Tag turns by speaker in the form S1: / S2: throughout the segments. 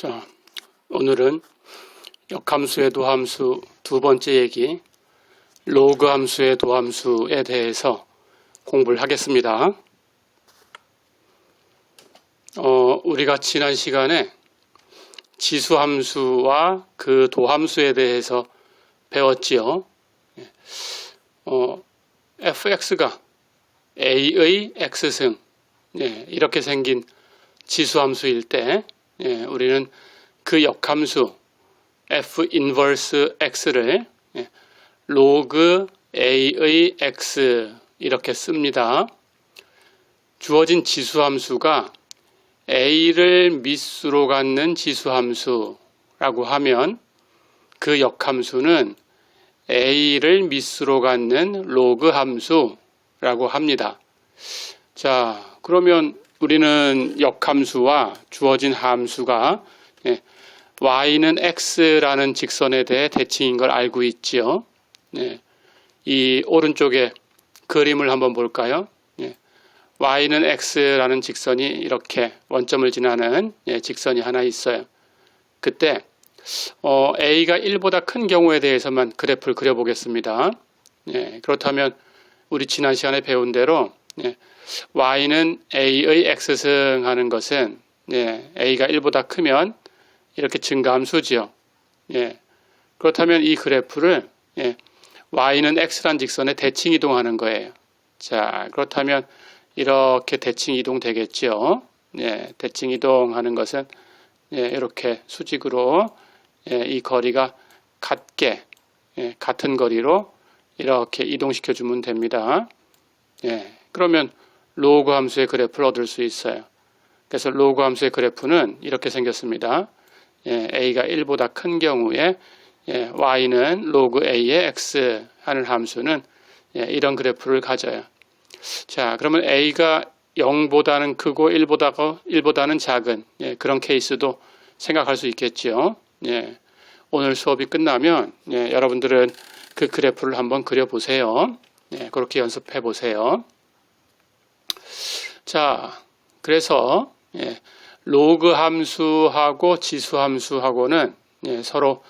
S1: 자, 오늘은 역함수의 도함수 두 번째 얘기, 로그 함수의 도함수에 대해서 공부를 하겠습니다. 우리가 지난 시간에 지수함수와 그 도함수에 대해서 배웠지요. fx가 a의 x승, 이렇게 생긴 지수함수일 때 우리는 그 역함수 f 인버스 x를 로그 a의 x 이렇게 씁니다. 주어진 지수함수가 a를 밑수로 갖는 지수함수라고 하면 그 역함수는 a를 밑수로 갖는 로그 함수라고 합니다. 자, 그러면 우리는 역함수와 주어진 함수가 y는 x라는 직선에 대해 대칭인 걸 알고 있지요. 이 오른쪽에 그림을 한번 볼까요? y는 x라는 직선이 이렇게 원점을 지나는 직선이 하나 있어요. 그때 a가 1보다 큰 경우에 대해서만 그래프를 그려보겠습니다. 그렇다면 우리 지난 시간에 배운 대로 y는 a의 x승 하는 것은 a가 1보다 크면 이렇게 증가함수지요. 그렇다면 이 그래프를 y는 x란 직선에 대칭 이동하는 거예요. 자, 그렇다면 이렇게 대칭 이동 되겠죠. 대칭 이동하는 것은 이렇게 수직으로 이 거리가 같은 거리로 이렇게 이동시켜 주면 됩니다. 그러면 로그 함수의 그래프를 얻을 수 있어요. 그래서 로그 함수의 그래프는 이렇게 생겼습니다. a가 1보다 큰 경우에 y는 로그 a의 x 하는 함수는 이런 그래프를 가져요. 자, 그러면 a가 0보다는 크고 1보다는 작은 그런 케이스도 생각할 수 있겠죠. 오늘 수업이 끝나면 여러분들은 그 그래프를 한번 그려보세요. 그렇게 연습해 보세요. 자, 그래서 로그 함수하고 지수 함수하고는 서로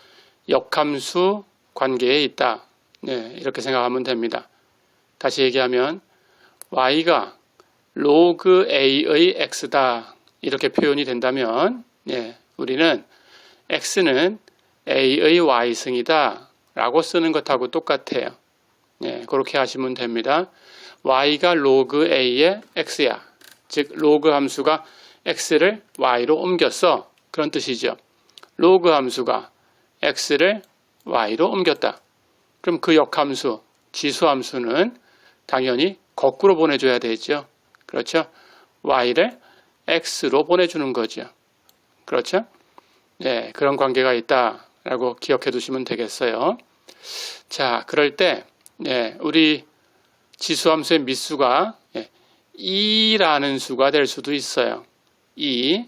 S1: 역함수 관계에 있다. 이렇게 생각하면 됩니다. 다시 얘기하면 y가 로그 a의 x다. 이렇게 표현이 된다면 우리는 x는 a의 y승이다 라고 쓰는 것하고 똑같아요. 그렇게 하시면 됩니다. y가 로그 a의 x야. 즉 로그 함수가 x를 y로 옮겼어. 그런 뜻이죠. 로그 함수가 x를 y로 옮겼다. 그럼 그 역함수, 지수함수는 당연히 거꾸로 보내줘야 되죠. 그렇죠? y를 x로 보내주는 거죠. 그렇죠? 그런 관계가 있다라고 기억해 두시면 되겠어요. 자, 그럴 때 우리 지수함수의 밑수가 2라는 수가 될 수도 있어요. 2.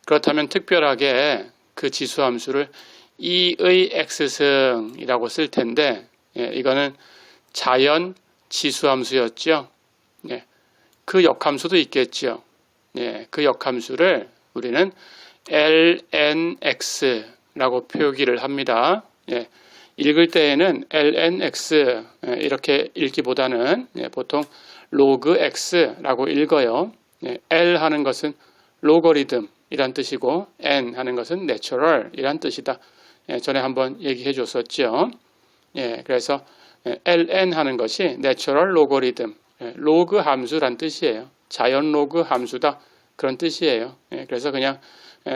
S1: 그렇다면 특별하게 그 지수함수를 2의 x승이라고 쓸 텐데 이거는 자연 지수함수였죠. 그 역함수도 있겠죠. 그 역함수를 우리는 lnx라고 표기를 합니다. 읽을 때에는 lnx 이렇게 읽기보다는 보통 로그 x라고 읽어요. L 하는 것은 로거리즘 이란 뜻이고 N 하는 것은 내추럴 이란 뜻이다. 전에 한번 얘기해 줬었죠. 그래서 ln 하는 것이 내추럴 로거리즘, 로그 함수란 뜻이에요. 자연 로그 함수다 그런 뜻이에요. 그래서 그냥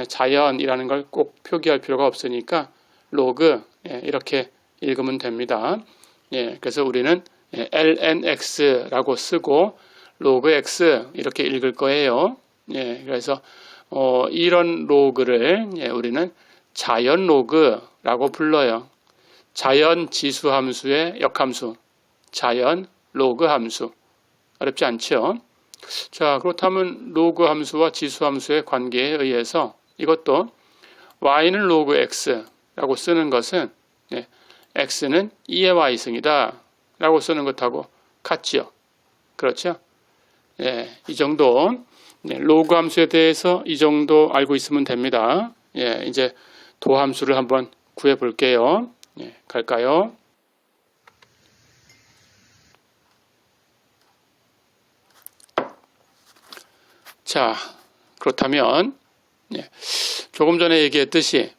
S1: 자연이라는 걸 꼭 표기할 필요가 없으니까 로그 이렇게 읽으면 됩니다. 그래서 우리는 lnx라고 쓰고 로그 x 이렇게 읽을 거예요. 그래서 이런 로그를 우리는 자연 로그라고 불러요. 자연 지수 함수의 역함수, 자연 로그 함수. 어렵지 않죠? 자, 그렇다면 로그 함수와 지수 함수의 관계에 의해서 이것도 y는 로그 x라고 쓰는 것은 x는 2의 y승이다 라고 쓰는 것하고 같지요. 그렇죠? 이 정도 로그 함수에 대해서 이 정도 알고 있으면 됩니다. 이제 도함수를 한번 구해 볼게요. 갈까요? 자, 그렇다면 조금 전에 얘기했듯이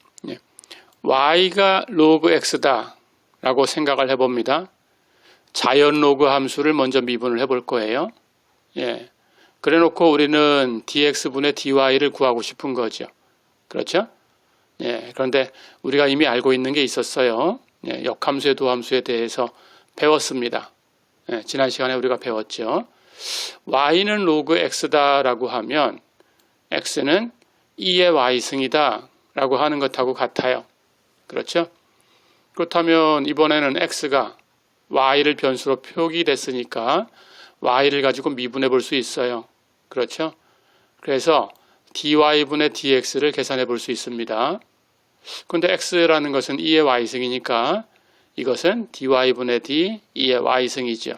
S1: y가 로그 x다 라고 생각을 해봅니다. 자연 로그 함수를 먼저 미분을 해볼 거예요. 그래 놓고 우리는 dx분의 dy를 구하고 싶은 거죠. 그렇죠? 그런데 우리가 이미 알고 있는 게 있었어요. 역함수의 도함수에 대해서 배웠습니다. 지난 시간에 우리가 배웠죠. y는 로그 x다 라고 하면 x는 2의 y승이다 라고 하는 것하고 같아요. 그렇죠? 그렇다면 이번에는 x가 y를 변수로 표기됐으니까 y를 가지고 미분해 볼 수 있어요. 그렇죠? 그래서 dy분의 dx를 계산해 볼 수 있습니다. 근데 x라는 것은 2의 y승이니까 이것은 dy분의 d, 2의 y승이죠.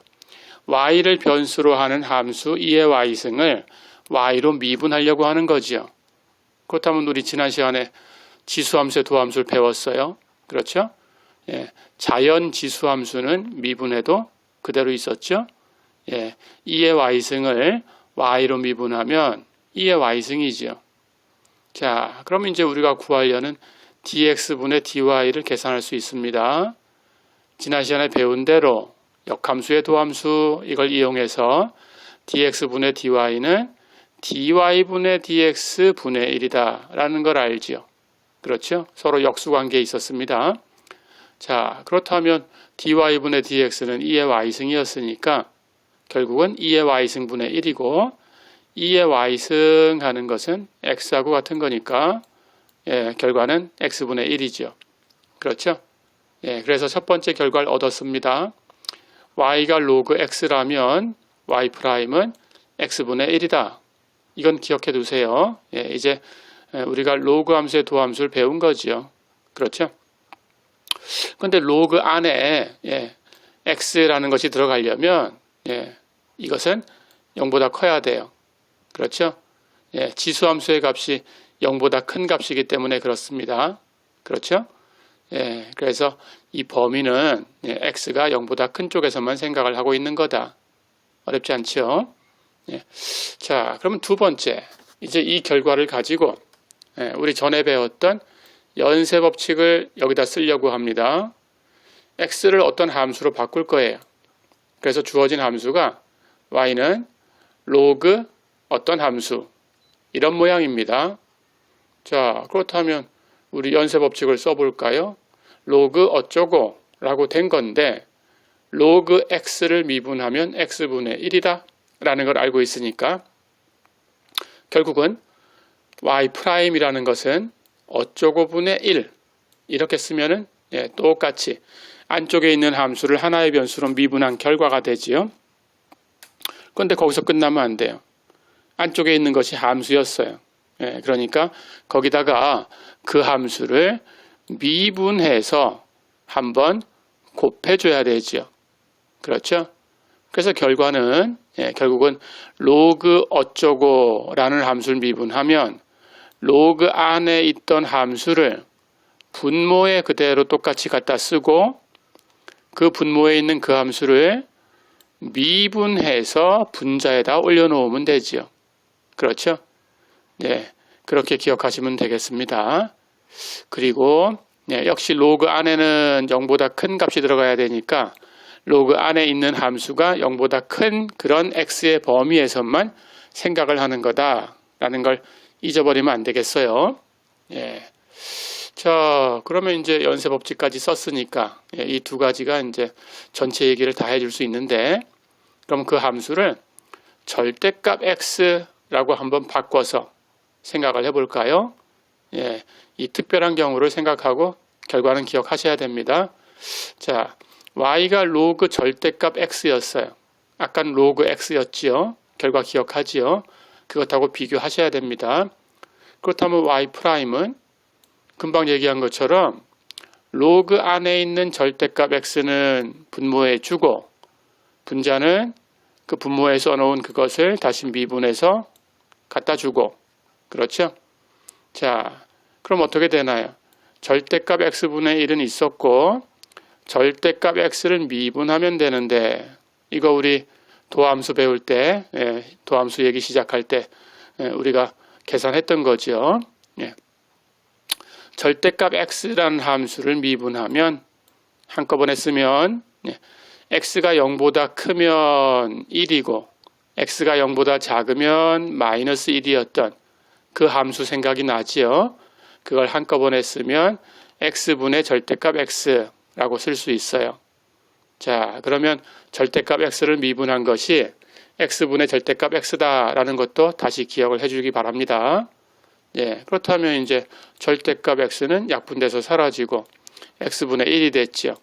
S1: y를 변수로 하는 함수 2의 y승을 y로 미분하려고 하는 거죠. 그렇다면 우리 지난 시간에 지수함수의 도함수를 배웠어요. 그렇죠? 자연 지수함수는 미분해도 그대로 있었죠. 2의 y승을 y로 미분하면 2의 y승이죠. 자, 그럼 이제 우리가 구하려는 dx분의 dy를 계산할 수 있습니다. 지난 시간에 배운 대로 역함수의 도함수 이걸 이용해서 dx분의 dy는 dy분의 dx분의 1이다 라는 걸 알죠. 그렇죠? 서로 역수관계에 있었습니다. 자, 그렇다면 dy분의 dx는 2의 y승이었으니까 결국은 2의 y승분의 1이고 2의 y승 하는 것은 x하고 같은 거니까 결과는 x분의 1이죠. 그렇죠? 그래서 첫 번째 결과를 얻었습니다. y가 로그 x라면 y'은 x분의 1이다. 이건 기억해 두세요. 이제 우리가 로그 함수의 도함수를 배운 거죠. 그렇죠? 근데 로그 안에 x라는 것이 들어가려면 이것은 0보다 커야 돼요. 그렇죠? 지수함수의 값이 0보다 큰 값이기 때문에 그렇습니다. 그렇죠? 그래서 이 범위는 x가 0보다 큰 쪽에서만 생각을 하고 있는 거다. 어렵지 않죠? 자, 그러면 두 번째, 이제 이 결과를 가지고 우리 전에 배웠던 연쇄 법칙을 여기다 쓰려고 합니다. x를 어떤 함수로 바꿀 거예요. 그래서 주어진 함수가 y는 로그 어떤 함수 이런 모양입니다. 자, 그렇다면 우리 연쇄 법칙을 써볼까요? 로그 어쩌고 라고 된 건데 로그 x를 미분하면 x분의 1이다 라는 걸 알고 있으니까 결국은 y'이라는 것은 어쩌고 분의 1 이렇게 쓰면은 똑같이 안쪽에 있는 함수를 하나의 변수로 미분한 결과가 되지요. 그런데 거기서 끝나면 안 돼요. 안쪽에 있는 것이 함수였어요. 그러니까 거기다가 그 함수를 미분해서 한번 곱해줘야 되죠. 그렇죠? 그래서 결과는 결국은 로그 어쩌고 라는 함수를 미분하면 로그 안에 있던 함수를 분모에 그대로 똑같이 갖다 쓰고 그 분모에 있는 그 함수를 미분해서 분자에다 올려놓으면 되지요. 그렇죠? 그렇게 기억하시면 되겠습니다. 그리고 역시 로그 안에는 0보다 큰 값이 들어가야 되니까 로그 안에 있는 함수가 0보다 큰 그런 x의 범위에서만 생각을 하는 거다라는 걸 잊어버리면 안 되겠어요. 자, 그러면 이제 연쇄 법칙까지 썼으니까 이 두 가지가 이제 전체 얘기를 다 해줄 수 있는데, 그럼 그 함수를 절대값 x라고 한번 바꿔서 생각을 해볼까요? 이 특별한 경우를 생각하고 결과는 기억하셔야 됩니다. 자, y가 로그 절대값 x였어요. 아까는 로그 x였지요. 결과 기억하지요. 그것하고 비교하셔야 됩니다. 그렇다면 y'은 금방 얘기한 것처럼 로그 안에 있는 절대값 x는 분모에 주고 분자는 그 분모에 써놓은 그것을 다시 미분해서 갖다 주고. 그렇죠? 자, 그럼 어떻게 되나요? 절대값 x분의 1은 있었고 절대값 x를 미분하면 되는데, 이거 우리 도함수 배울 때, 도함수 얘기 시작할 때 우리가 계산했던 거죠. 절대값 x라는 함수를 미분하면 한꺼번에 쓰면 x가 0보다 크면 1이고 x가 0보다 작으면 마이너스 1이었던 그 함수 생각이 나지요. 그걸 한꺼번에 쓰면 x분의 절대값 x라고 쓸 수 있어요. 자, 그러면 절대값 x를 미분한 것이 x분의 절대값 x다라는 것도 다시 기억을 해주기 바랍니다. 그렇다면 이제 절대값 x는 약분돼서 사라지고 x분의 1이 됐죠.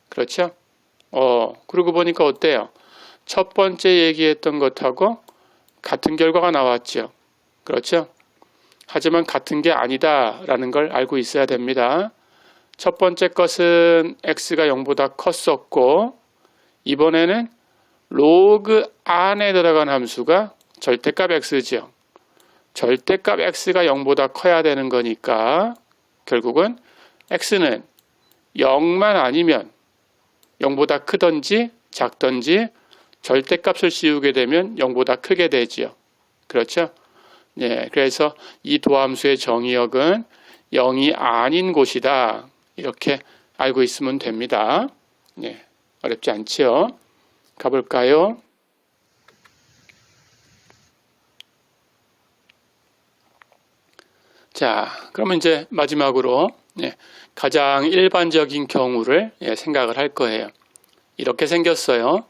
S1: 그렇죠? 그러고 보니까 어때요? 첫 번째 얘기했던 것하고 같은 결과가 나왔죠. 그렇죠? 하지만 같은 게 아니다라는 걸 알고 있어야 됩니다. 첫 번째 것은 x가 0보다 컸었고 이번에는 로그 안에 들어간 함수가 절대값 x죠. 절대값 x가 0보다 커야 되는 거니까 결국은 x는 0만 아니면 0보다 크든지 작든지 절대값을 씌우게 되면 0보다 크게 되지요. 그렇죠? 그래서 이 도함수의 정의역은 0이 아닌 곳이다. 이렇게 알고 있으면 됩니다. 어렵지 않지요? 가볼까요? 자, 그러면 이제 마지막으로 가장 일반적인 경우를 생각을 할 거예요. 이렇게 생겼어요.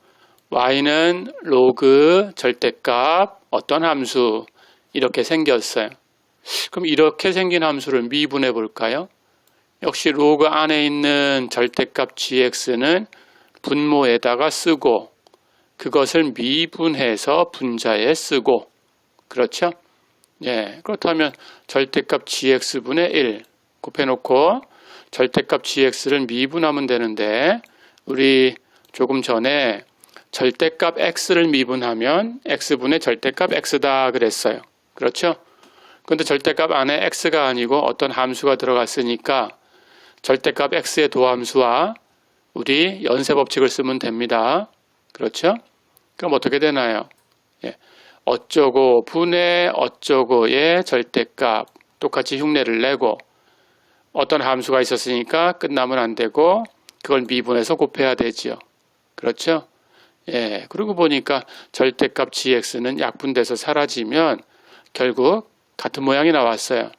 S1: y는 로그 절대값 어떤 함수 이렇게 생겼어요. 그럼 이렇게 생긴 함수를 미분해 볼까요? 역시 로그 안에 있는 절대값 gx는 분모에다가 쓰고 그것을 미분해서 분자에 쓰고. 그렇죠? 그렇다면 절대값 gx분의 1 곱해놓고 절대값 gx를 미분하면 되는데 우리 조금 전에 절대값 x를 미분하면 x분의 절대값 x다 그랬어요. 그렇죠? 그런데 절대값 안에 x가 아니고 어떤 함수가 들어갔으니까 절대값 x의 도함수와 우리 연쇄법칙을 쓰면 됩니다. 그렇죠? 그럼 어떻게 되나요? 어쩌고 분의 어쩌고의 절대값 똑같이 흉내를 내고 어떤 함수가 있었으니까 끝나면 안 되고 그걸 미분해서 곱해야 되지요. 그렇죠? 그러고 보니까 절대값 gx는 약분돼서 사라지면 결국 같은 모양이 나왔어요.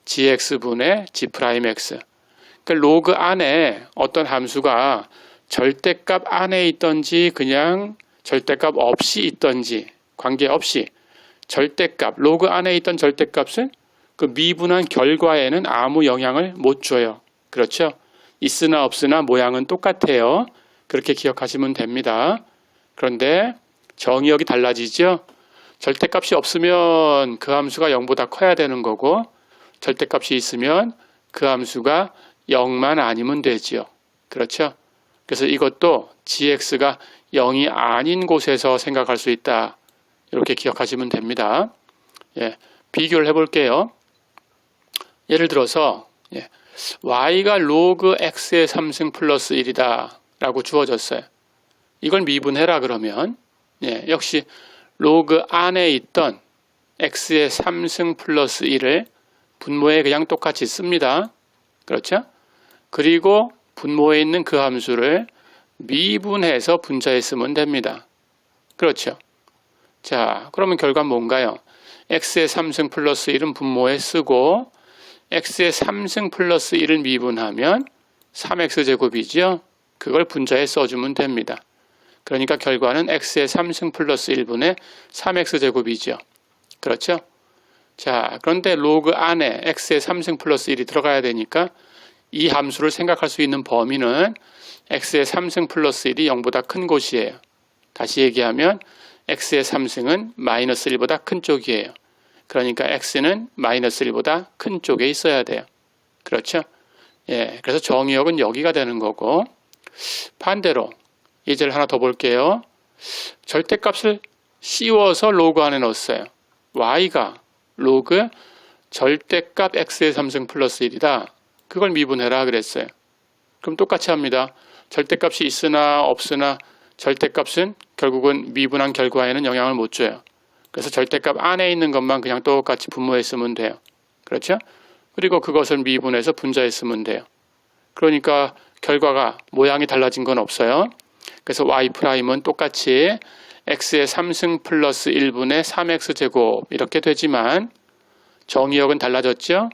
S1: gx분의 g'x. 그러니까 로그 안에 어떤 함수가 절대값 안에 있던지 그냥 절대값 없이 있던지 관계없이 절대값, 로그 안에 있던 절대값은 그 미분한 결과에는 아무 영향을 못 줘요. 그렇죠? 있으나 없으나 모양은 똑같아요. 그렇게 기억하시면 됩니다. 그런데 정의역이 달라지죠? 절대값이 없으면 그 함수가 0보다 커야 되는 거고 절대값이 있으면 그 함수가 0만 아니면 되지요. 그렇죠? 그래서 이것도 gx가 0이 아닌 곳에서 생각할 수 있다. 이렇게 기억하시면 됩니다. 비교를 해볼게요. 예를 들어서 y가 로그 x의 3승 플러스 1이다 라고 주어졌어요. 이걸 미분해라 그러면 역시 로그 안에 있던 x의 3승 플러스 1을 분모에 그냥 똑같이 씁니다. 그렇죠? 그리고 분모에 있는 그 함수를 미분해서 분자에 쓰면 됩니다. 그렇죠? 자, 그러면 결과는 뭔가요? x의 3승 플러스 1은 분모에 쓰고 x의 3승 플러스 1을 미분하면 3x제곱이죠. 그걸 분자에 써주면 됩니다. 그러니까 결과는 x의 3승 플러스 1분의 3x제곱이죠. 그렇죠? 자, 그런데 로그 안에 x의 3승 플러스 1이 들어가야 되니까 이 함수를 생각할 수 있는 범위는 x의 3승 플러스 1이 0보다 큰 곳이에요. 다시 얘기하면 x의 3승은 마이너스 1보다 큰 쪽이에요. 그러니까 x는 마이너스 1보다 큰 쪽에 있어야 돼요. 그렇죠? 그래서 정의역은 여기가 되는 거고 반대로 예제를 하나 더 볼게요. 절대값을 씌워서 로그 안에 넣었어요. y가 로그 절대값 x의 3승 플러스 1이다. 그걸 미분해라 그랬어요. 그럼 똑같이 합니다. 절대값이 있으나 없으나 절대값은 결국은 미분한 결과에는 영향을 못 줘요. 그래서 절대값 안에 있는 것만 그냥 똑같이 분모했으면 돼요. 그렇죠? 그리고 그것을 미분해서 분자했으면 돼요. 그러니까 결과가 모양이 달라진 건 없어요. 그래서 y'은 똑같이 x의 3승 플러스 1분의 3x제곱 이렇게 되지만 정의역은 달라졌죠?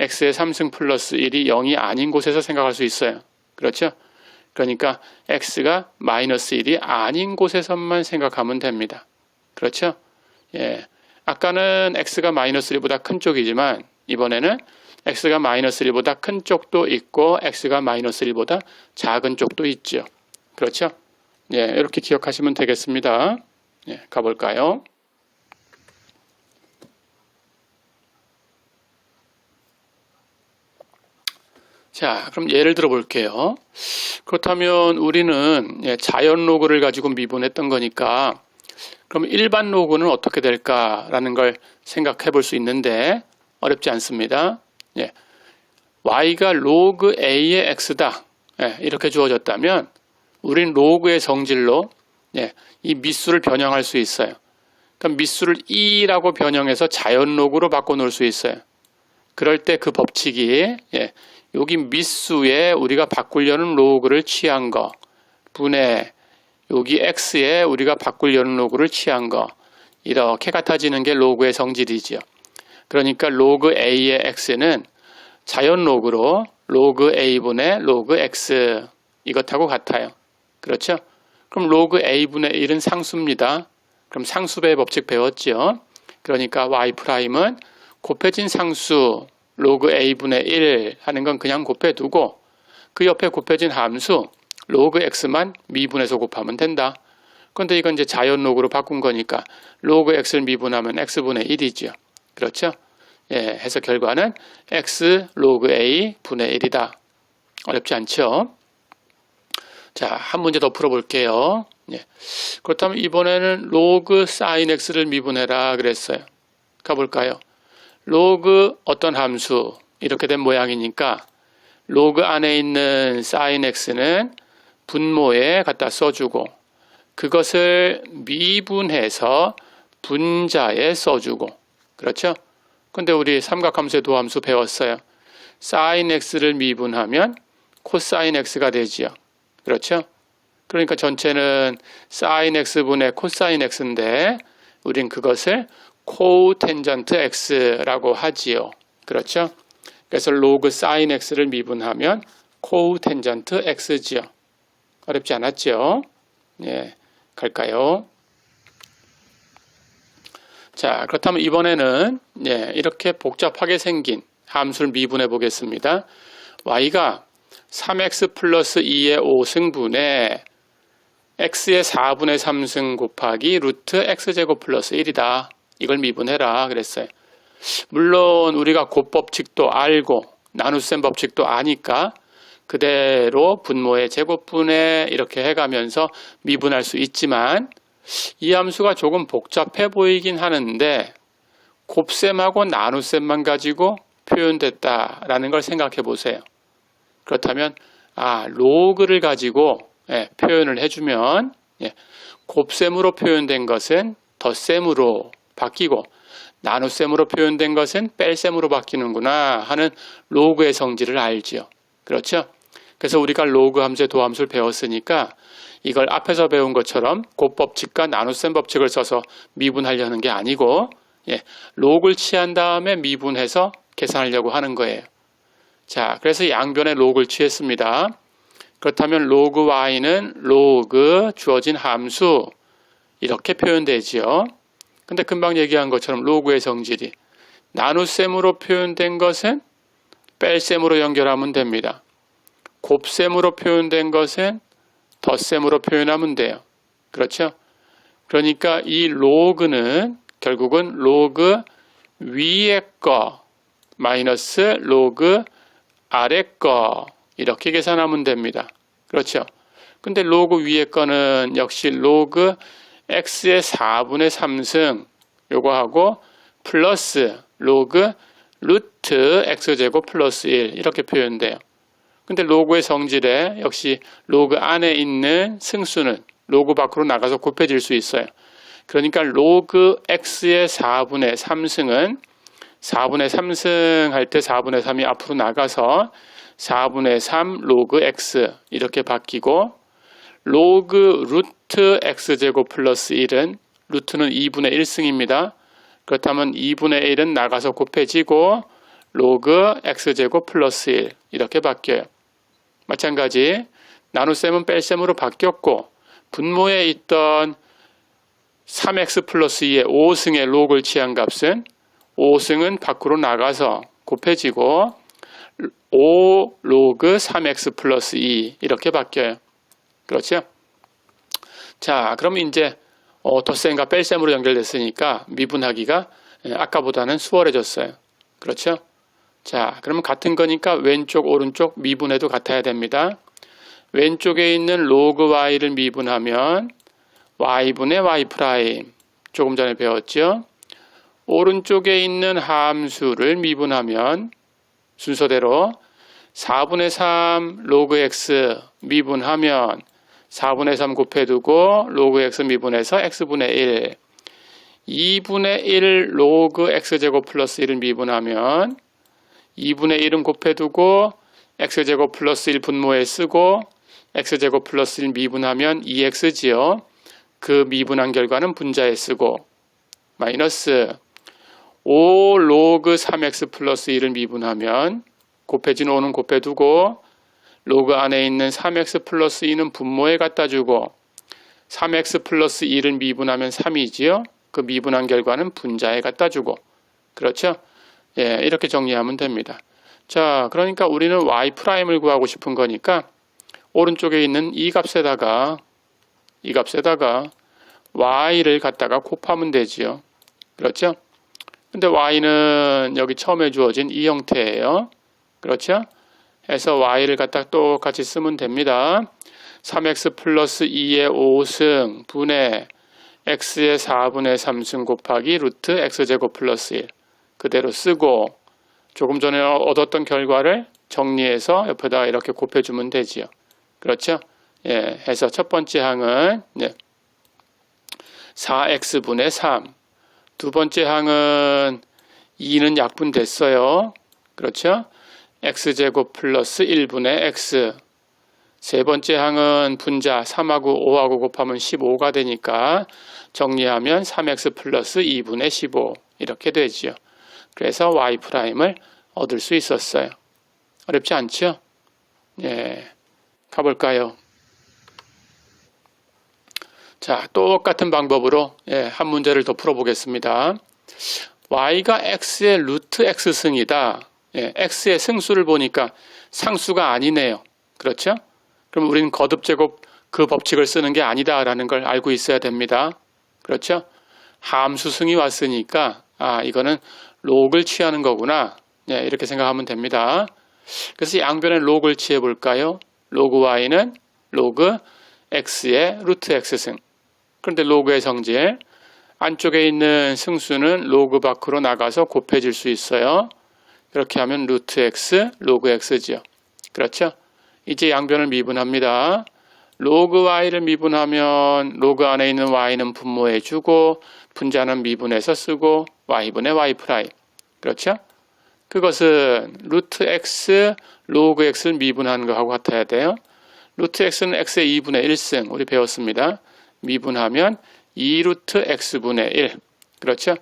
S1: x의 3승 플러스 1이 0이 아닌 곳에서 생각할 수 있어요. 그렇죠? 그러니까 x가 마이너스 1이 아닌 곳에서만 생각하면 됩니다. 그렇죠? 예. 아까는 x가 마이너스 1보다 큰 쪽이지만 이번에는 x가 마이너스 1보다 큰 쪽도 있고 x가 마이너스 1보다 작은 쪽도 있죠. 그렇죠? 예, 이렇게 기억하시면 되겠습니다. 예, 가볼까요? 자, 그럼 예를 들어 볼게요. 그렇다면 우리는 자연 로그를 가지고 미분했던 거니까 그럼 일반 로그는 어떻게 될까라는 걸 생각해 볼 수 있는데 어렵지 않습니다. 예, y가 로그 a의 x다. 예, 이렇게 주어졌다면 우린 로그의 성질로 이 밑수를 변형할 수 있어요. 그럼 밑수를 2라고 변형해서 자연 로그로 바꿔놓을 수 있어요. 그럴 때 그 법칙이 여기 밑수에 우리가 바꾸려는 로그를 취한 거 분의 여기 x에 우리가 바꾸려는 로그를 취한 거 이렇게 같아지는 게 로그의 성질이죠. 그러니까 로그 a의 x는 자연 로그로 로그 a분의 로그 x 이것하고 같아요. 그렇죠? 그럼 로그 a분의 1은 상수입니다. 그럼 상수배의 법칙 배웠죠? 그러니까 y'은 곱해진 상수 로그 a분의 1 하는 건 그냥 곱해두고 그 옆에 곱해진 함수 로그 x만 미분해서 곱하면 된다. 그런데 이건 이제 자연 로그로 바꾼 거니까 로그 x를 미분하면 x분의 1이죠. 그렇죠? 예, 해서 결과는 x 로그 a 분의 1이다. 어렵지 않죠? 자, 한 문제 더 풀어볼게요. 예. 그렇다면 이번에는 로그 sin x를 미분해라 그랬어요. 가볼까요? 로그 어떤 함수 이렇게 된 모양이니까 로그 안에 있는 sin x는 분모에 갖다 써주고 그것을 미분해서 분자에 써주고 그렇죠? 근데 우리 삼각함수의 도함수 배웠어요. sin x를 미분하면 cosine x가 되지요. 그렇죠? 그러니까 전체는 sin x분의 cosine x인데 우린 그것을 코텐전트 x라고 하지요. 그렇죠? 그래서 로그 sin x를 미분하면 코텐전트 x지요. 어렵지 않았죠? 예, 갈까요? 자, 그렇다면 이번에는 이렇게 복잡하게 생긴 함수를 미분해 보겠습니다. y가 3x 플러스 2의 5승분의 x의 4분의 3승 곱하기 루트 x제곱 플러스 1이다. 이걸 미분해라 그랬어요. 물론 우리가 곱법칙도 알고 나눗셈 법칙도 아니까 그대로 분모의 제곱분해 이렇게 해가면서 미분할 수 있지만 이 함수가 조금 복잡해 보이긴 하는데 곱셈하고 나눗셈만 가지고 표현됐다라는 걸 생각해 보세요. 그렇다면 로그를 가지고 표현을 해주면 곱셈으로 표현된 것은 덧셈으로 바뀌고 나눗셈으로 표현된 것은 뺄셈으로 바뀌는구나 하는 로그의 성질을 알지요. 그렇죠? 그래서 우리가 로그 함수의 도함수를 배웠으니까 이걸 앞에서 배운 것처럼 곱법칙과 나눗셈 법칙을 써서 미분하려는 게 아니고 로그를 취한 다음에 미분해서 계산하려고 하는 거예요. 자, 그래서 양변에 로그를 취했습니다. 그렇다면 로그 y는 로그 주어진 함수 이렇게 표현되지요. 근데 금방 얘기한 것처럼 로그의 성질이 나눗셈으로 표현된 것은 뺄셈으로 연결하면 됩니다. 곱셈으로 표현된 것은 덧셈으로 표현하면 돼요. 그렇죠? 그러니까 이 로그는 결국은 로그 위에 거 마이너스 로그 아래 거 이렇게 계산하면 됩니다. 그렇죠? 근데 로그 위에 거는 역시 로그 x의 4분의 3승 요거하고 플러스 로그 루트 x제곱 플러스 1 이렇게 표현돼요. 근데 로그의 성질에 역시 로그 안에 있는 승수는 로그 밖으로 나가서 곱해질 수 있어요. 그러니까 로그 x의 4분의 3승은 4분의 3승 할 때 4분의 3이 앞으로 나가서 4분의 3 로그 x 이렇게 바뀌고 로그 루트 x제곱 플러스 1은 루트는 2분의 1승입니다. 그렇다면 2분의 1은 나가서 곱해지고 로그 x제곱 플러스 1 이렇게 바뀌어요. 마찬가지 나눗셈은 뺄셈으로 바뀌었고 분모에 있던 3x 플러스 2의 5승의 로그를 취한 값은 5승은 밖으로 나가서 곱해지고 5 로그 3x 플러스 2 이렇게 바뀌어요. 그렇죠? 자, 그러면 이제 덧셈과 뺄셈으로 연결됐으니까 미분하기가 아까보다는 수월해졌어요. 그렇죠? 자, 그러면 같은 거니까 왼쪽 오른쪽 미분해도 같아야 됩니다. 왼쪽에 있는 로그 y를 미분하면 y분의 y 프라임 조금 전에 배웠죠? 오른쪽에 있는 함수를 미분하면 순서대로 4분의 3 로그 x 미분하면 4분의 3 곱해두고 로그 x 미분해서 x분의 1 2분의 1 로그 x제곱 플러스 1을 미분하면 2분의 1은 곱해두고 x제곱 플러스 1 분모에 쓰고 x제곱 플러스 1 미분하면 2x지요. 그 미분한 결과는 분자에 쓰고 마이너스 5 로그 3x 플러스 1을 미분하면 곱해진 5는 곱해두고 로그 안에 있는 3x 플러스 2는 분모에 갖다 주고 3x 플러스 1을 미분하면 3이지요. 그 미분한 결과는 분자에 갖다 주고 그렇죠? 예, 이렇게 정리하면 됩니다. 자, 그러니까 우리는 y'을 구하고 싶은 거니까 오른쪽에 있는 이 값에다가 y를 갖다가 곱하면 되지요. 그렇죠? 근데 y는 여기 처음에 주어진 이 형태예요. 그렇죠? 해서 y를 갖다가 똑같이 쓰면 됩니다. 3x 플러스 2의 5승 분의 x의 4분의 3승 곱하기 루트 x제곱 플러스 1 그대로 쓰고 조금 전에 얻었던 결과를 정리해서 옆에다가 이렇게 곱해주면 되지요. 그렇죠? 예, 해서 첫 번째 항은 4x분의 3 두 번째 항은 2는 약분됐어요. 그렇죠? x제곱 플러스 1분의 x 세 번째 항은 분자 3하고 5하고 곱하면 15가 되니까 정리하면 3x 플러스 2분의 15 이렇게 되지요. 그래서 y'을 얻을 수 있었어요. 어렵지 않죠? 예, 가볼까요? 자, 똑같은 방법으로 한 문제를 더 풀어보겠습니다. y가 x의 루트 x승이다. x의 승수를 보니까 상수가 아니네요. 그렇죠? 그럼 우리는 거듭제곱 그 법칙을 쓰는 게 아니다라는 걸 알고 있어야 됩니다. 그렇죠? 함수승이 왔으니까 이거는 록을 취하는 거구나. 이렇게 생각하면 됩니다. 그래서 양변에 록을 취해 볼까요? 로그 y는 로그 x의 루트 x승. 그런데 로그의 성질 안쪽에 있는 승수는 로그 밖으로 나가서 곱해질 수 있어요. 이렇게 하면 루트 x 로그 x지요. 그렇죠? 이제 양변을 미분합니다. 로그 y를 미분하면 로그 안에 있는 y는 분모해 주고 분자는 미분해서 쓰고 y분의 y 프라임. 그렇죠? 그것은 루트 x 로그 x를 미분하는 것하고 같아야 돼요. 루트 x는 x의 2분의 1승 우리 배웠습니다. 미분하면 2루트 x분의 1. 그렇죠?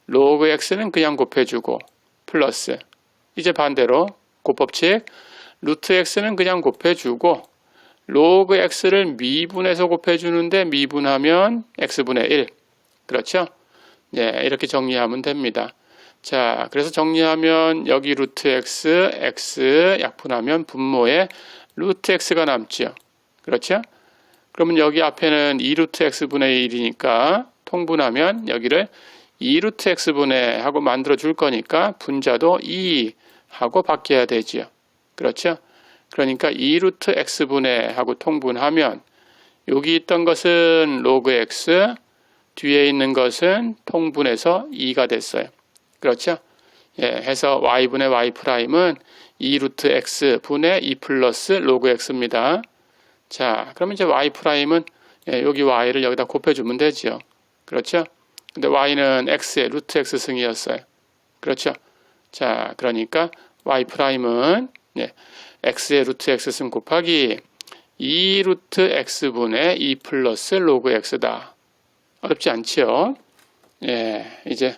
S1: 로그 x는 그냥 곱해주고 플러스 이제 반대로 곱법칙 루트 x는 그냥 곱해주고 로그 x를 미분해서 곱해주는데 미분하면 x분의 1. 그렇죠? 이렇게 정리하면 됩니다. 자, 그래서 정리하면 여기 루트 x 약분하면 분모에 루트 x가 남죠. 그렇죠? 그러면 여기 앞에는 2루트 x분의 1이니까 통분하면 여기를 2루트 x분의 하고 만들어 줄 거니까 분자도 2 하고 바뀌어야 되지요. 그렇죠? 그러니까 2루트 x분의 하고 통분하면 여기 있던 것은 로그 x 뒤에 있는 것은 통분해서 2가 됐어요. 그렇죠? 예, 해서 y분의 y 프라임은 2 루트 x 분의 2 플러스 로그 x입니다. 자, 그러면 이제 y 프라임은 예, 여기 y를 여기다 곱해주면 되죠. 그렇죠? 근데 y는 x의 루트 x 승이었어요. 그렇죠? 자, 그러니까 y 프라임은 예, x의 루트 x 승 곱하기 2 루트 x분의 2 플러스 로그 x다. 어렵지 않지요? 예, 이제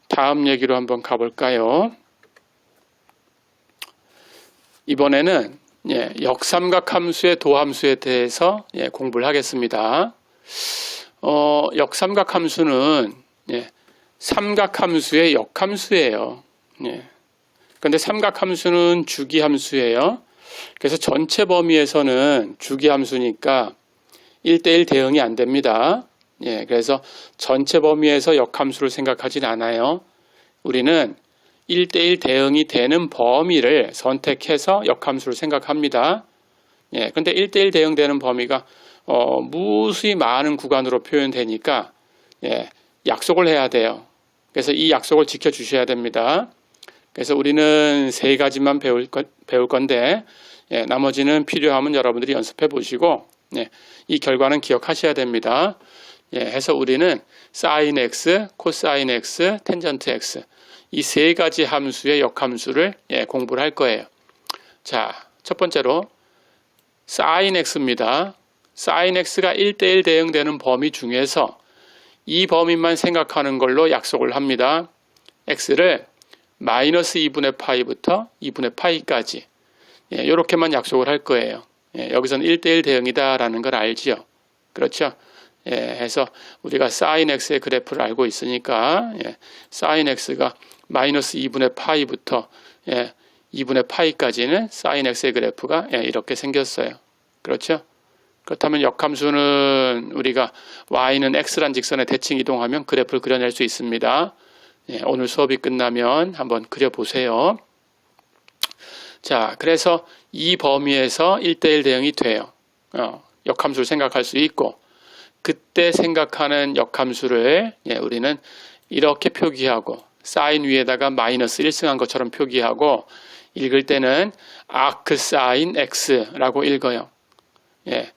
S1: 다음 얘기로 한번 가볼까요? 이번에는 예, 역삼각 함수의 도함수에 대해서 예, 공부를 하겠습니다. 역삼각 함수는 예, 삼각 함수의 역함수예요. 예. 근데 삼각 함수는 주기 함수예요. 그래서 전체 범위에서는 주기 함수니까 1대1 대응이 안 됩니다. 예, 그래서 전체 범위에서 역함수를 생각하진 않아요. 우리는 1대1 대응이 되는 범위를 선택해서 역함수를 생각합니다. 예, 근데 1대1 대응되는 범위가 무수히 많은 구간으로 표현되니까 예, 약속을 해야 돼요. 그래서 이 약속을 지켜주셔야 됩니다. 그래서 우리는 세 가지만 배울 건데 예, 나머지는 필요하면 여러분들이 연습해 보시고 예, 이 결과는 기억하셔야 됩니다. 예, 해서 우리는 sin x, cosine x, 텐전트 x 이 세 가지 함수의 역함수를 예, 공부를 할 거예요. 자, 첫 번째로 sin x입니다. sin x가 1대1 대응되는 범위 중에서 이 범위만 생각하는 걸로 약속을 합니다. x를 마이너스 2분의 파이부터 2분의 파이까지 예, 이렇게만 약속을 할 거예요. 예, 여기서는 1대1 대응이다 라는 걸 알지요. 그렇죠? 예, 해서 우리가 sin x의 그래프를 알고 있으니까 예, sin x가 마이너스 2분의 파이부터 예, 2분의 파이까지는 sin x의 그래프가 예, 이렇게 생겼어요. 그렇죠? 그렇다면 역함수는 우리가 y는 x란 직선에 대칭 이동하면 그래프를 그려낼 수 있습니다. 예, 오늘 수업이 끝나면 한번 그려보세요. 자, 그래서 이 범위에서 1대1 대응이 돼요. 역함수를 생각할 수 있고 그때 생각하는 역함수를 예, 우리는 이렇게 표기하고 사인 위에다가 마이너스 1승한 것처럼 표기하고 읽을 때는 arcsin x라고 읽어요. 예,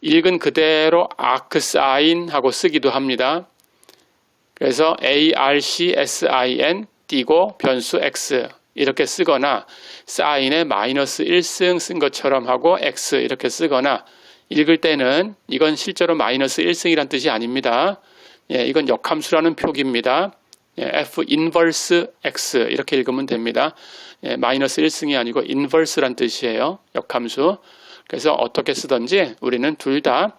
S1: 읽은 그대로 arcsin 하고 쓰기도 합니다. 그래서 arcsin 띄고 변수 x 이렇게 쓰거나 사인에 마이너스 1승 쓴 것처럼 하고 x 이렇게 쓰거나 읽을 때는 이건 실제로 마이너스 1승이란 뜻이 아닙니다. 예, 이건 역함수라는 표기입니다. 예, f 인버스 x 이렇게 읽으면 됩니다. 예, 마이너스 1승이 아니고 인버스란 뜻이에요. 역함수. 그래서 어떻게 쓰든지 우리는 둘 다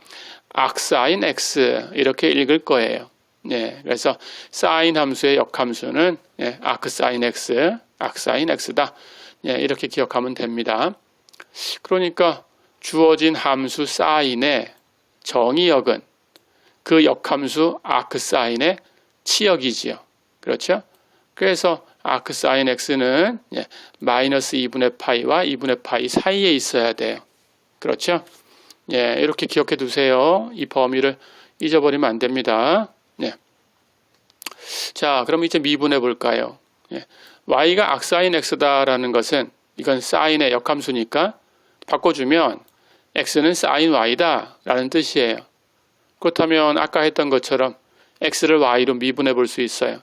S1: arcsin x 이렇게 읽을 거예요. 예, 그래서 sin 함수의 역함수는 예, arcsin x, arcsin x다. 예, 이렇게 기억하면 됩니다. 그러니까 주어진 함수 sine의 정의역은 그 역함수 arcsine의 치역이지요. 그렇죠? 그래서 arcsin x는 예, 마이너스 2분의 파이와 2분의 파이 사이에 있어야 돼요. 그렇죠? 예, 이렇게 기억해 두세요. 이 범위를 잊어버리면 안 됩니다. 예. 자, 그럼 이제 미분해 볼까요? 예, y가 arcsin x다라는 것은 이건 sin의 역함수니까 바꿔주면 x는 sin y다 라는 뜻이에요. 그렇다면 아까 했던 것처럼 x를 y로 미분해 볼 수 있어요.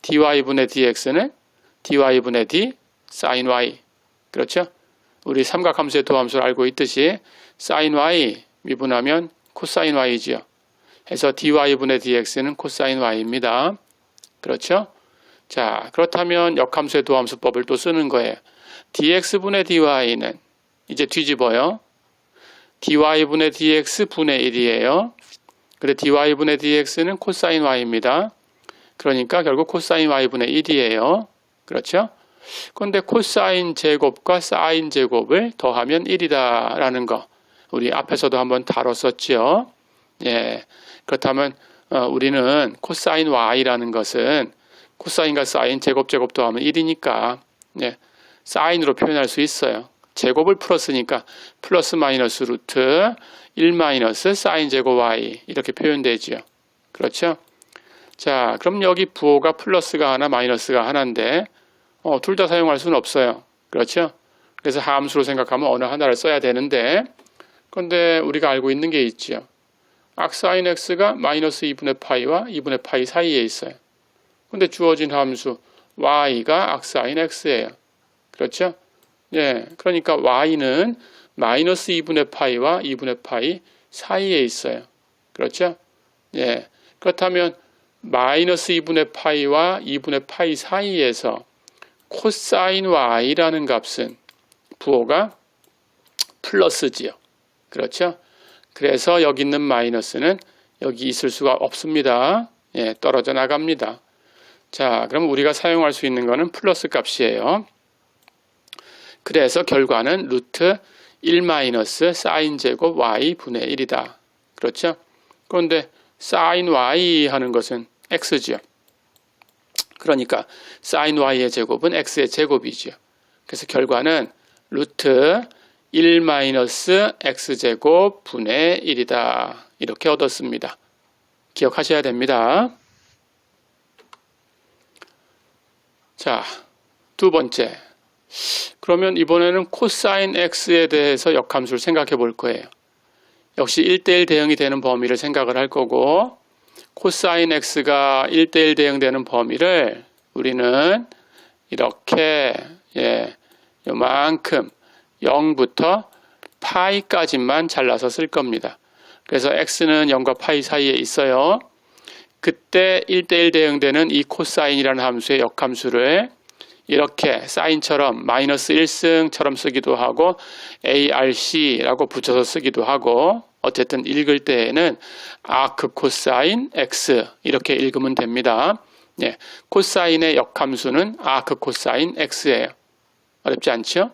S1: dy분의 dx는 dy분의 d sin y. 그렇죠? 우리 삼각함수의 도함수를 알고 있듯이 sin y 미분하면 cosine y지요. 해서 dy분의 dx는 cosine y입니다. 그렇죠? 자, 그렇다면 역함수의 도함수법을 또 쓰는 거예요. dx분의 dy는 이제 뒤집어요. dy분의 dx 분의 1이에요. 근데 dy분의 dx는 cosine y입니다. 그러니까 결국 cosine y분의 1이에요. 그렇죠? 그런데 cosine 제곱과 sin 제곱을 더하면 1이다 라는 거 우리 앞에서도 한번 다뤘었지요. 예, 그렇다면 우리는 cosine y라는 것은 cosine과 sin 제곱 더하면 1이니까 예, sine으로 표현할 수 있어요. 제곱을 풀었으니까 플러스 마이너스 루트 1 마이너스 sin 제곱 y 이렇게 표현되지요. 그렇죠? 자, 그럼 여기 부호가 플러스가 하나, 마이너스가 하나인데 둘 다 사용할 수는 없어요. 그렇죠? 그래서 함수로 생각하면 어느 하나를 써야 되는데, 그런데 우리가 알고 있는 게 있죠. arcsin x가 마이너스 2분의 파이와 2분의 파이 사이에 있어요. 근데 주어진 함수 y가 arcsin x예요. 그렇죠? 예, 그러니까 y는 마이너스 2분의 파이와 2분의 파이 사이에 있어요. 그렇죠? 예, 그렇다면 마이너스 2분의 파이와 2분의 파이 사이에서 코사인 y라는 값은 부호가 플러스지요. 그렇죠? 그래서 여기 있는 마이너스는 여기 있을 수가 없습니다. 예, 떨어져 나갑니다. 자, 그럼 우리가 사용할 수 있는 거는 플러스 값이에요. 그래서 결과는 루트 1 마이너스 사인 제곱 y 분의 1이다. 그렇죠? 그런데 사인 y 하는 것은 x죠. 그러니까 사인 y의 제곱은 x의 제곱이죠. 그래서 결과는 루트 1 마이너스 x제곱 분의 1이다. 이렇게 얻었습니다. 기억하셔야 됩니다. 자, 두 번째. 그러면 이번에는 코사인 x에 대해서 역함수를 생각해 볼 거예요. 역시 1대1 대응이 되는 범위를 생각을 할 거고, 코사인 x가 1대1 대응되는 범위를 우리는 이렇게 요만큼 0부터 파이까지만 잘라서 쓸 겁니다. 그래서 x는 0과 파이 사이에 있어요. 그때 1대1 대응되는 이 코사인이라는 함수의 역함수를 이렇게 사인처럼 마이너스 1승처럼 쓰기도 하고 arc라고 붙여서 쓰기도 하고, 어쨌든 읽을 때에는 아크 코사인 x 이렇게 읽으면 됩니다. 예, 코사인의 역함수는 아크 코사인 x예요. 어렵지 않죠?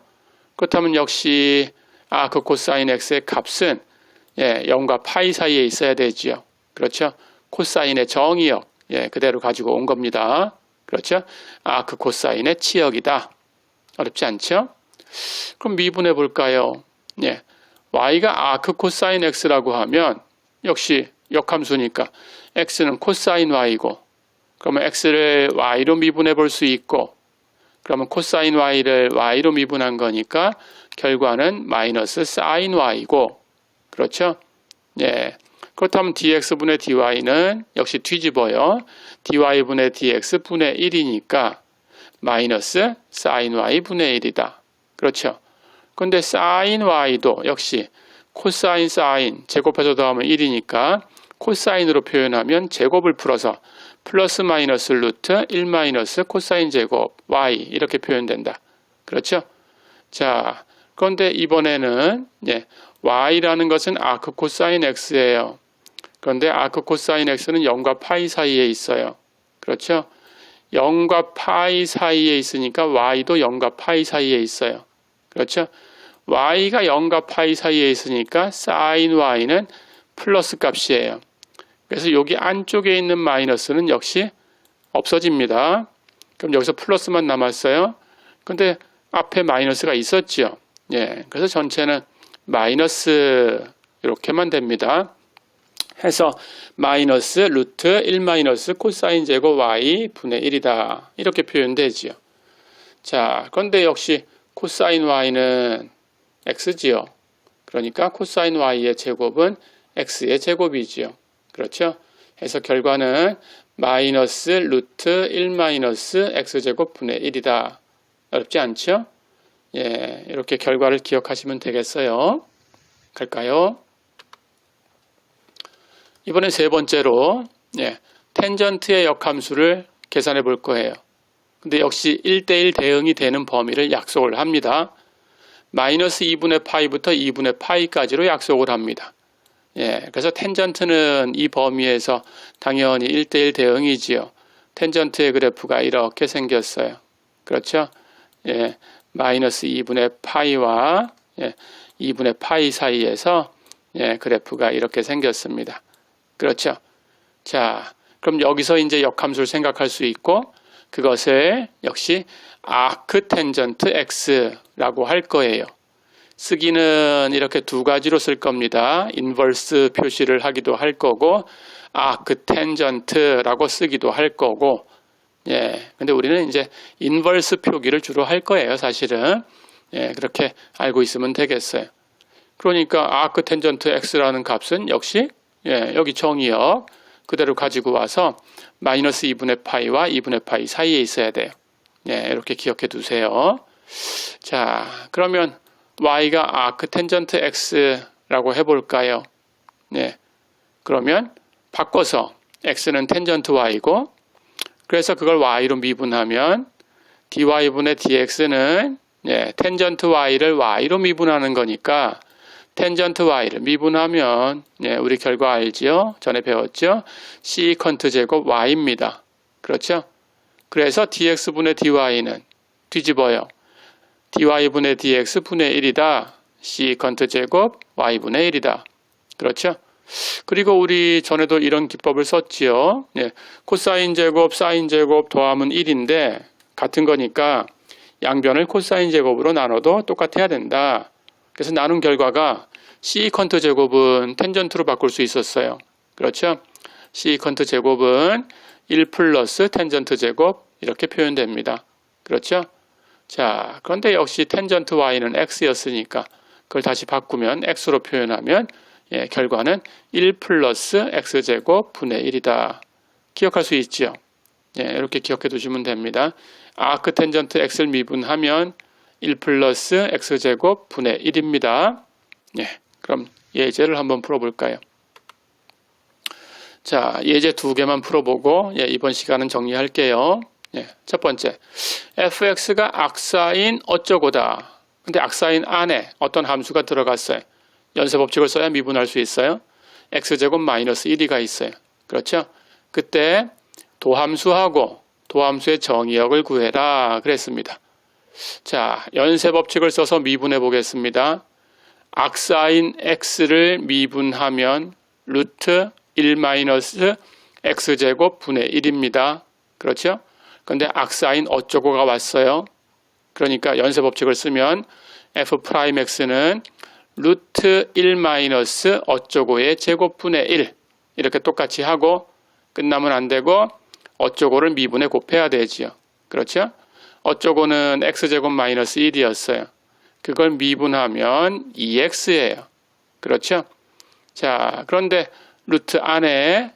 S1: 그렇다면 역시 아크 코사인 x의 값은 0과 파이 사이에 있어야 되지요. 그렇죠? 코사인의 정의역 그대로 가지고 온 겁니다. 그렇죠? 아크 코사인의 치역이다. 어렵지 않죠? 그럼 미분해 볼까요? y가 아크 코사인 x라고 하면 역시 역함수니까 x는 코사인 y고, 그러면 x를 y로 미분해 볼 수 있고, 그러면 코사인 y를 y로 미분한 거니까 결과는 마이너스 사인 y고, 그렇죠? 그렇다면 dx분의 dy는 역시 뒤집어요. dy분의 dx분의 1이니까 마이너스 사인 y분의 1이다. 그렇죠? 그런데 사인 y도 역시 코사인 사인 제곱해서 더하면 1이니까 코사인으로 표현하면 제곱을 풀어서 플러스 마이너스 루트 1 마이너스 코사인 제곱 y 이렇게 표현된다. 그렇죠? 자, 그런데 이번에는 y라는 것은 아크 코사인 x예요. 그런데 아크 코사인 x는 0과 파이 사이에 있어요. 그렇죠? 0과 파이 사이에 있으니까 y도 0과 파이 사이에 있어요. 그렇죠? y가 0과 파이 사이에 있으니까 sin y는 플러스 값이에요. 그래서 여기 안쪽에 있는 마이너스는 역시 없어집니다. 그럼 여기서 플러스만 남았어요. 근데 앞에 마이너스가 있었죠. 그래서 전체는 마이너스 이렇게만 됩니다. 해서 마이너스 루트 1 마이너스 코사인 제곱 y 분의 1이다. 이렇게 표현되지요. 자, 그런데 역시 코사인 y는 x지요. 그러니까 코사인 y의 제곱은 x의 제곱이지요. 그렇죠? 해서 결과는 마이너스 루트 1 마이너스 x제곱 분의 1이다. 어렵지 않죠? 이렇게 결과를 기억하시면 되겠어요. 갈까요? 이번엔 세 번째로 텐전트의 역함수를 계산해 볼 거예요. 근데 역시 1대1 대응이 되는 범위를 약속을 합니다. 마이너스 2분의 파이부터 2분의 파이까지로 약속을 합니다. 그래서 텐전트는 이 범위에서 당연히 1대1 대응이지요. 텐전트의 그래프가 이렇게 생겼어요. 그렇죠? 마이너스 2분의 파이와 2분의 파이 사이에서 그래프가 이렇게 생겼습니다. 그렇죠? 자, 그럼 여기서 이제 역함수를 생각할 수 있고, 그것을 역시 아크 텐전트 x라고 할 거예요. 쓰기는 이렇게 두 가지로 쓸 겁니다. 인버스 표시를 하기도 할 거고, arctangent라고 쓰기도 할 거고, 예, 근데 우리는 이제 인버스 표기를 주로 할 거예요, 사실은. 예, 그렇게 알고 있으면 되겠어요. 그러니까 arctangent x라는 값은 역시, 예, 여기 정의역 그대로 가지고 와서 마이너스 2분의 파이와 2분의 파이 사이에 있어야 돼요. 예, 이렇게 기억해 두세요. 자, 그러면 y가 arctangent x라고 해볼까요? 네, 그러면 바꿔서 x는 tangent y고, 그래서 그걸 y로 미분하면 dy분의 dx는 예, tangent y를 y로 미분하는 거니까 tangent y를 미분하면 예, 우리 결과 알지요? 전에 배웠죠? secant 제곱 y입니다. 그렇죠? 그래서 dx분의 dy는 뒤집어요. dy분의 dx 분의 1이다. secant 제곱 y분의 1이다. 그렇죠? 그리고 우리 전에도 이런 기법을 썼지요. 예, 코사인 제곱, 사인 제곱 더하면 1인데 같은 거니까 양변을 코사인 제곱으로 나눠도 똑같아야 된다. 그래서 나눈 결과가 secant 제곱은 텐전트로 바꿀 수 있었어요. 그렇죠? secant 제곱은 1 플러스 텐전트 제곱 이렇게 표현됩니다. 그렇죠? 자, 그런데 역시 텐전트 y는 x였으니까 그걸 다시 바꾸면 x로 표현하면 예, 결과는 1 플러스 x제곱 분의 1이다. 기억할 수 있죠? 예, 이렇게 기억해 두시면 됩니다. arctangent x를 미분하면 1 플러스 x제곱 분의 1입니다. 예, 그럼 예제를 한번 풀어볼까요? 자, 예제 두 개만 풀어보고 예, 이번 시간은 정리할게요. 예, 첫 번째, fx가 악사인 어쩌고다. 근데 악사인 안에 어떤 함수가 들어갔어요. 연쇄법칙을 써야 미분할 수 있어요. x제곱 마이너스 1이가 있어요. 그렇죠? 그때 도함수하고 도함수의 정의역을 구해라 그랬습니다. 자, 연쇄법칙을 써서 미분해 보겠습니다. 악사인 x를 미분하면 루트 1 마이너스 x제곱 분의 1입니다. 그렇죠? 근데 악사인 어쩌고가 왔어요. 그러니까 연쇄법칙을 쓰면 f'x는 루트 1 마이너스 어쩌고의 제곱분의 1 이렇게 똑같이 하고 끝나면 안 되고 어쩌고를 미분에 곱해야 되지요. 그렇죠? 어쩌고는 x제곱 마이너스 1이었어요. 그걸 미분하면 2x예요. 그렇죠? 자, 그런데 루트 안에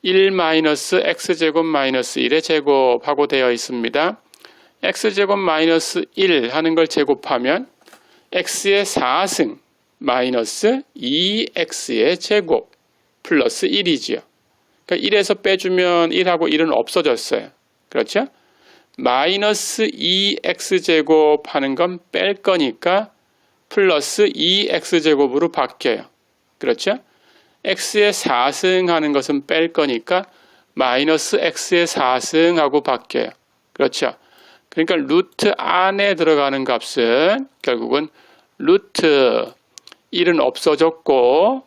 S1: 1 마이너스 x제곱 마이너스 1의 제곱하고 되어 있습니다. x제곱 마이너스 1 하는 걸 제곱하면 x의 4승 마이너스 2x의 제곱 플러스 1이지요. 그러니까 1에서 빼주면 1하고 1은 없어졌어요. 그렇죠? 마이너스 2x제곱 하는 건 뺄 거니까 플러스 2x제곱으로 바뀌어요. 그렇죠? x의 4승 하는 것은 뺄 거니까 마이너스 x의 4승 하고 바뀌어요. 그렇죠? 그러니까 루트 안에 들어가는 값은 결국은 루트 1은 없어졌고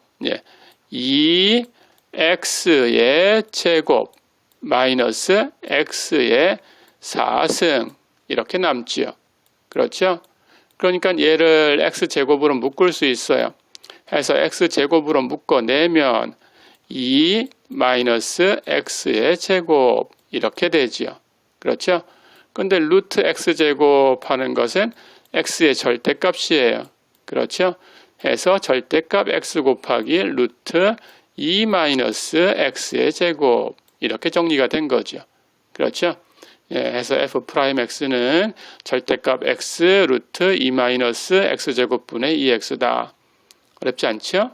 S1: 2x의 제곱 마이너스 x의 4승 이렇게 남지요. 그렇죠? 그러니까 얘를 x제곱으로 묶을 수 있어요. 해서 x제곱으로 묶어내면 2 마이너스 x의 제곱 이렇게 되지요. 그렇죠? 근데 루트 x제곱 하는 것은 x의 절대값이에요. 그렇죠? 해서 절대값 x 곱하기 루트 2 마이너스 x의 제곱 이렇게 정리가 된 거죠. 그렇죠? 예, 해서 f'x는 절대값 x 루트 2 마이너스 x제곱분의 2x다. 어렵지 않죠?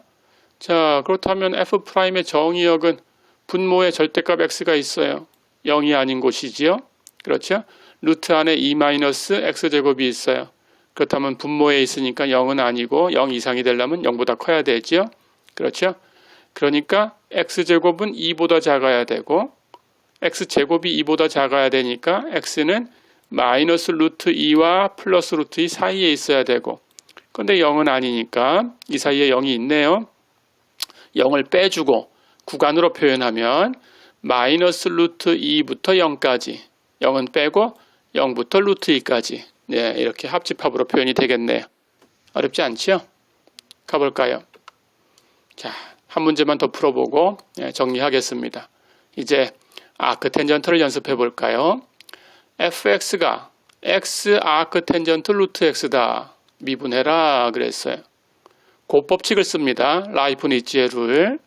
S1: 자, 그렇다면 f'의 정의역은 분모에 절대값 x가 있어요. 0이 아닌 곳이지요. 그렇죠? 루트 안에 2 마이너스 x제곱이 있어요. 그렇다면 분모에 있으니까 0은 아니고 0 이상이 되려면 0보다 커야 되죠. 그렇죠? 그러니까 x제곱은 2보다 작아야 되고 x제곱이 2보다 작아야 되니까 x는 마이너스 루트 2와 플러스 루트 2 사이에 있어야 되고 근데 0은 아니니까 이 사이에 0이 있네요. 0을 빼주고 구간으로 표현하면 마이너스 루트 2부터 0까지 0은 빼고 0부터 루트 2까지 네, 이렇게 합집합으로 표현이 되겠네요. 어렵지 않죠? 가볼까요? 자, 한 문제만 더 풀어보고 정리하겠습니다. 이제 아크 텐전트를 연습해 볼까요? fx가 x 아크 텐전트 루트 x다. 미분해라 그랬어요. 그 법칙을 씁니다. 라이프니츠의 룰.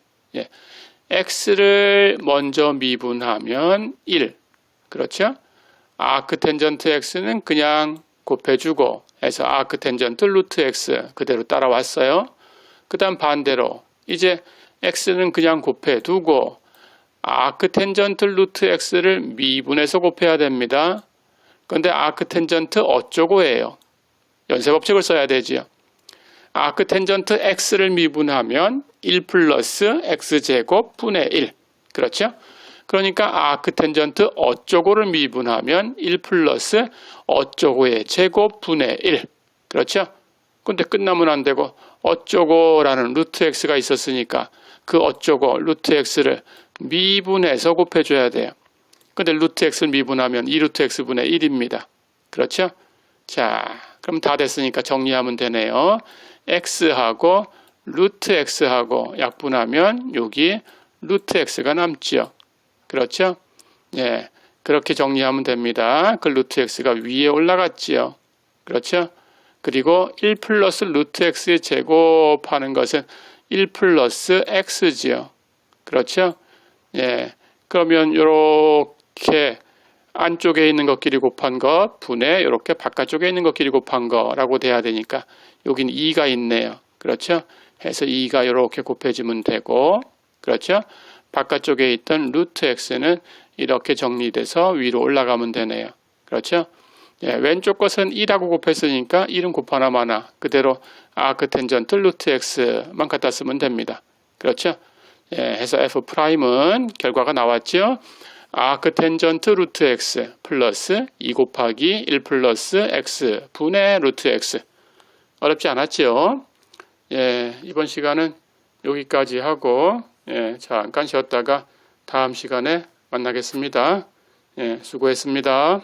S1: x를 먼저 미분하면 1. 그렇죠? 아크 텐전트 x는 그냥 곱해주고 해서 아크 텐전트 루트 x 그대로 따라왔어요. 그 다음 반대로 이제 x는 그냥 곱해두고 아크 텐전트 루트 x를 미분해서 곱해야 됩니다. 그런데 아크 텐전트 어쩌고예요? 연쇄법칙을 써야 되지요. 아크 텐전트 x를 미분하면 1 플러스 x제곱 분의 1. 그렇죠? 그러니까 아크 텐전트 어쩌고를 미분하면 1 플러스 어쩌고의 제곱 분의 1. 그렇죠? 근데 끝나면 안 되고 어쩌고라는 루트 x가 있었으니까 그 어쩌고 루트 x를 미분해서 곱해줘야 돼요. 근데 루트 x를 미분하면 2루트 x분의 1입니다. 그렇죠? 자, 그럼 다 됐으니까 정리하면 되네요. x하고 루트 x하고 약분하면 여기 루트 x가 남죠. 그렇죠? 예, 그렇게 정리하면 됩니다. 그 루트 x가 위에 올라갔지요. 그렇죠? 그리고 1 플러스 루트 x의 제곱하는 것은 1 플러스 x지요. 그렇죠? 예, 그러면 이렇게 안쪽에 있는 것끼리 곱한 거 분의 이렇게 바깥쪽에 있는 것끼리 곱한 거라고 돼야 되니까 여긴 2가 있네요. 그렇죠? 해서 2가 이렇게 곱해지면 되고, 그렇죠? 바깥쪽에 있던 루트 x는 이렇게 정리돼서 위로 올라가면 되네요. 그렇죠? 예, 왼쪽 것은 1하고 곱했으니까 1은 곱하나 마나 그대로 아크 텐전트 루트 x만 갖다 쓰면 됩니다. 그렇죠? 예, 해서 f'은 결과가 나왔죠? 아크 텐전트 루트 x 플러스 2 곱하기 1 플러스 x 분의 루트 x. 어렵지 않았죠? 예, 이번 시간은 여기까지 하고 잠깐 쉬었다가 다음 시간에 만나겠습니다. 예, 수고했습니다.